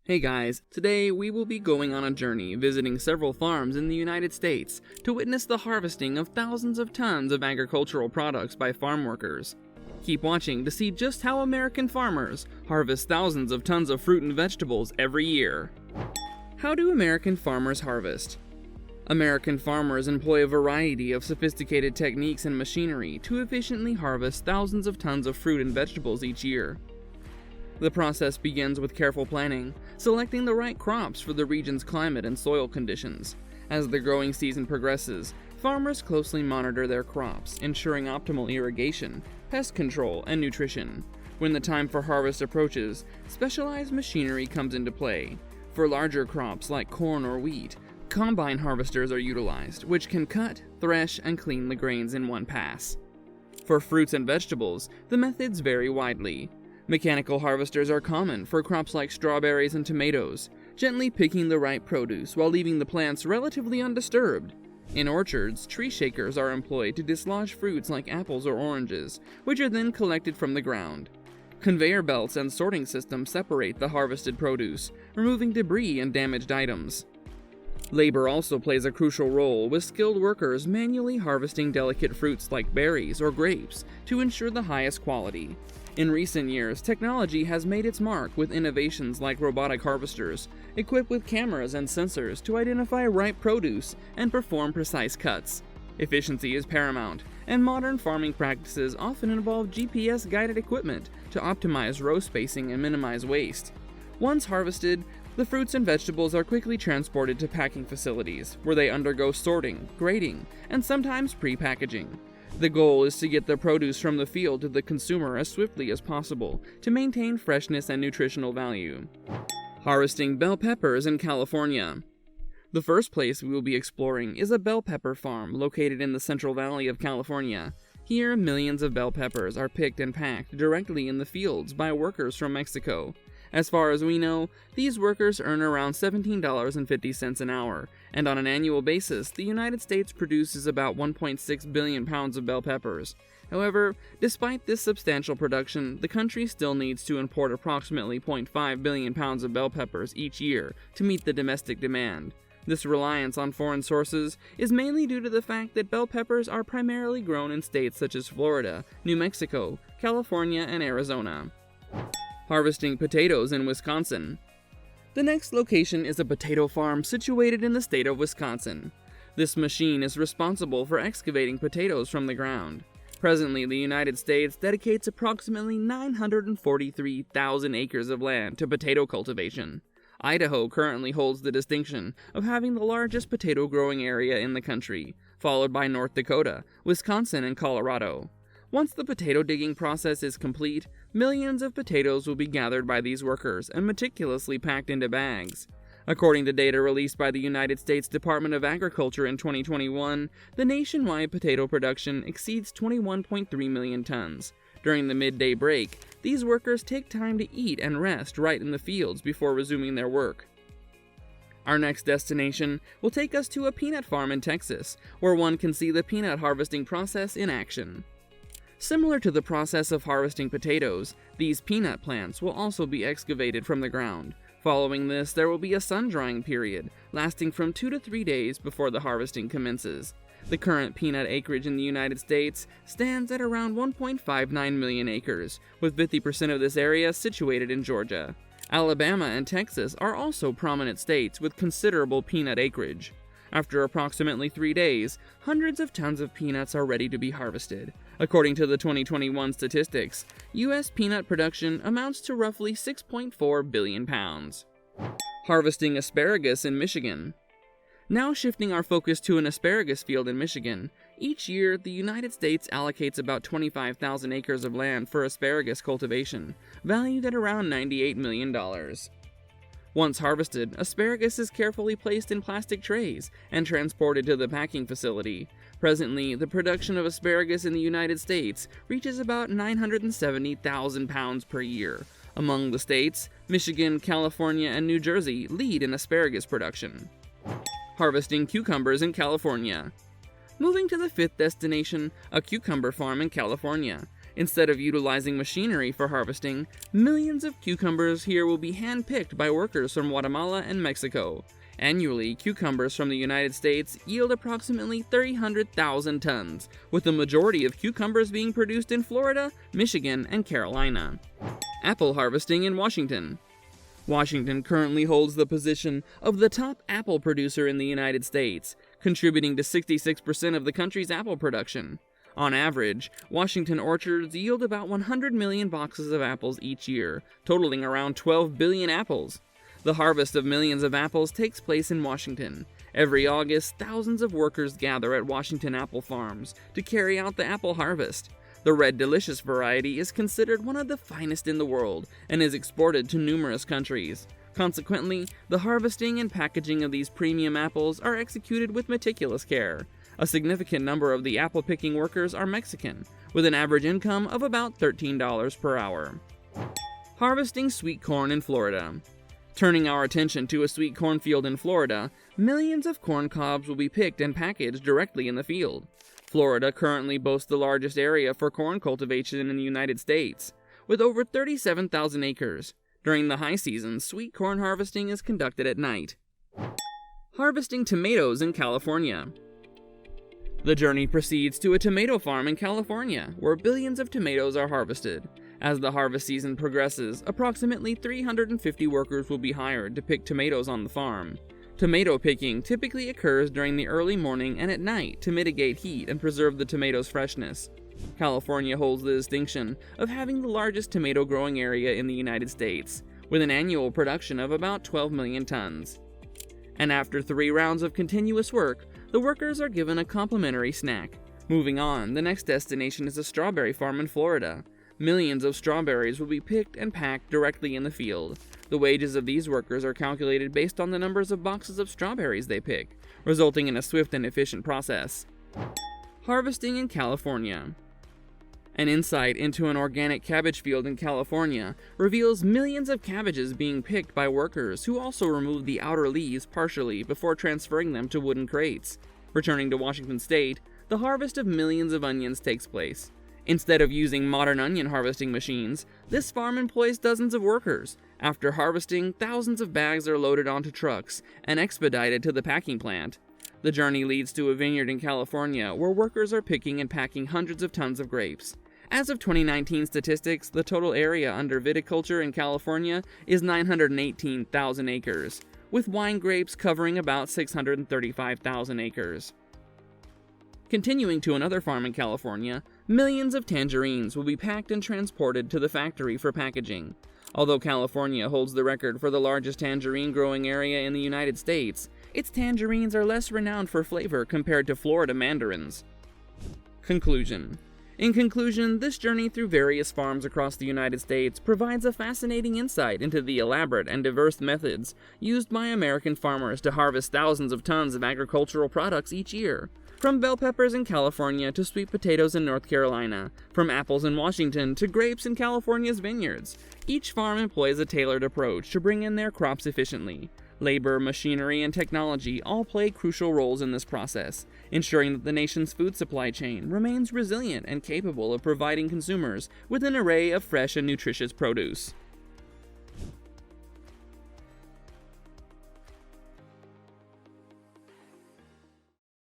Hey guys, today we will be going on a journey visiting several farms in the United States to witness the harvesting of thousands of tons of agricultural products by farm workers. Keep watching to see just how American farmers harvest thousands of tons of fruit and vegetables every year. How do American farmers harvest? American farmers employ a variety of sophisticated techniques and machinery to efficiently harvest thousands of tons of fruit and vegetables each year. The process begins with careful planning, selecting the right crops for the region's climate and soil conditions. As the growing season progresses, farmers closely monitor their crops, ensuring optimal irrigation, pest control, and nutrition. When the time for harvest approaches, specialized machinery comes into play. For larger crops like corn or wheat, combine harvesters are utilized, which can cut, thresh, and clean the grains in one pass. For fruits and vegetables, the methods vary widely. Mechanical harvesters are common for crops like strawberries and tomatoes, gently picking the right produce while leaving the plants relatively undisturbed. In orchards, tree shakers are employed to dislodge fruits like apples or oranges, which are then collected from the ground. Conveyor belts and sorting systems separate the harvested produce, removing debris and damaged items. Labor also plays a crucial role, with skilled workers manually harvesting delicate fruits like berries or grapes to ensure the highest quality. In recent years, technology has made its mark with innovations like robotic harvesters, equipped with cameras and sensors to identify ripe produce and perform precise cuts. Efficiency is paramount, and modern farming practices often involve GPS-guided equipment to optimize row spacing and minimize waste. Once harvested, the fruits and vegetables are quickly transported to packing facilities, where they undergo sorting, grading, and sometimes pre-packaging. The goal is to get the produce from the field to the consumer as swiftly as possible to maintain freshness and nutritional value. Harvesting bell peppers in California. The first place we will be exploring is a bell pepper farm located in the Central Valley of California. Here, millions of bell peppers are picked and packed directly in the fields by workers from Mexico. As far as we know, these workers earn around $17.50 an hour, and on an annual basis, the United States produces about 1.6 billion pounds of bell peppers. However, despite this substantial production, the country still needs to import approximately 0.5 billion pounds of bell peppers each year to meet the domestic demand. This reliance on foreign sources is mainly due to the fact that bell peppers are primarily grown in states such as Florida, New Mexico, California, and Arizona. Harvesting potatoes in Wisconsin. The next location is a potato farm situated in the state of Wisconsin. This machine is responsible for excavating potatoes from the ground. Presently, the United States dedicates approximately 943,000 acres of land to potato cultivation. Idaho currently holds the distinction of having the largest potato growing area in the country, followed by North Dakota, Wisconsin, and Colorado. Once the potato digging process is complete, millions of potatoes will be gathered by these workers and meticulously packed into bags. According to data released by the United States Department of Agriculture in 2021, the nationwide potato production exceeds 21.3 million tons. During the midday break, these workers take time to eat and rest right in the fields before resuming their work. Our next destination will take us to a peanut farm in Texas, where one can see the peanut harvesting process in action. Similar to the process of harvesting potatoes, these peanut plants will also be excavated from the ground. Following this, there will be a sun-drying period, lasting from 2 to 3 days before the harvesting commences. The current peanut acreage in the United States stands at around 1.59 million acres, with 50% of this area situated in Georgia. Alabama and Texas are also prominent states with considerable peanut acreage. After approximately 3 days, hundreds of tons of peanuts are ready to be harvested. According to the 2021 statistics, U.S. peanut production amounts to roughly 6.4 billion pounds. Harvesting asparagus in Michigan. Now shifting our focus to an asparagus field in Michigan, each year the United States allocates about 25,000 acres of land for asparagus cultivation, valued at around $98 million. Once harvested, asparagus is carefully placed in plastic trays and transported to the packing facility. Presently, the production of asparagus in the United States reaches about 970,000 pounds per year. Among the states, Michigan, California, and New Jersey lead in asparagus production. Harvesting cucumbers in California. Moving to the fifth destination, a cucumber farm in California. Instead of utilizing machinery for harvesting, millions of cucumbers here will be hand-picked by workers from Guatemala and Mexico. Annually, cucumbers from the United States yield approximately 300,000 tons, with the majority of cucumbers being produced in Florida, Michigan, and Carolina. Apple harvesting in Washington. Washington currently holds the position of the top apple producer in the United States, contributing to 66% of the country's apple production. On average, Washington orchards yield about 100 million boxes of apples each year, totaling around 12 billion apples. The harvest of millions of apples takes place in Washington. Every August, thousands of workers gather at Washington apple farms to carry out the apple harvest. The Red Delicious variety is considered one of the finest in the world and is exported to numerous countries. Consequently, the harvesting and packaging of these premium apples are executed with meticulous care. A significant number of the apple-picking workers are Mexican, with an average income of about $13 per hour. Harvesting sweet corn in Florida. Turning our attention to a sweet corn field in Florida, millions of corn cobs will be picked and packaged directly in the field. Florida currently boasts the largest area for corn cultivation in the United States, with over 37,000 acres. During the high season, sweet corn harvesting is conducted at night. Harvesting tomatoes in California. The journey proceeds to a tomato farm in California, where billions of tomatoes are harvested. As the harvest season progresses, approximately 350 workers will be hired to pick tomatoes on the farm. Tomato picking typically occurs during the early morning and at night to mitigate heat and preserve the tomatoes' freshness. California holds the distinction of having the largest tomato growing area in the United States, with an annual production of about 12 million tons. And after 3 rounds of continuous work, the workers are given a complimentary snack. Moving on, the next destination is a strawberry farm in Florida. Millions of strawberries will be picked and packed directly in the field. The wages of these workers are calculated based on the numbers of boxes of strawberries they pick, resulting in a swift and efficient process. Harvesting in California. An insight into an organic cabbage field in California reveals millions of cabbages being picked by workers who also remove the outer leaves partially before transferring them to wooden crates. Returning to Washington State, the harvest of millions of onions takes place. Instead of using modern onion harvesting machines, this farm employs dozens of workers. After harvesting, thousands of bags are loaded onto trucks and expedited to the packing plant. The journey leads to a vineyard in California where workers are picking and packing hundreds of tons of grapes. As of 2019 statistics, the total area under viticulture in California is 918,000 acres, with wine grapes covering about 635,000 acres. Continuing to another farm in California, millions of tangerines will be packed and transported to the factory for packaging. Although California holds the record for the largest tangerine growing area in the United States, its tangerines are less renowned for flavor compared to Florida mandarins. Conclusion. In conclusion, this journey through various farms across the United States provides a fascinating insight into the elaborate and diverse methods used by American farmers to harvest thousands of tons of agricultural products each year. From bell peppers in California to sweet potatoes in North Carolina, from apples in Washington to grapes in California's vineyards, each farm employs a tailored approach to bring in their crops efficiently. Labor, machinery, and technology all play crucial roles in this process, ensuring that the nation's food supply chain remains resilient and capable of providing consumers with an array of fresh and nutritious produce.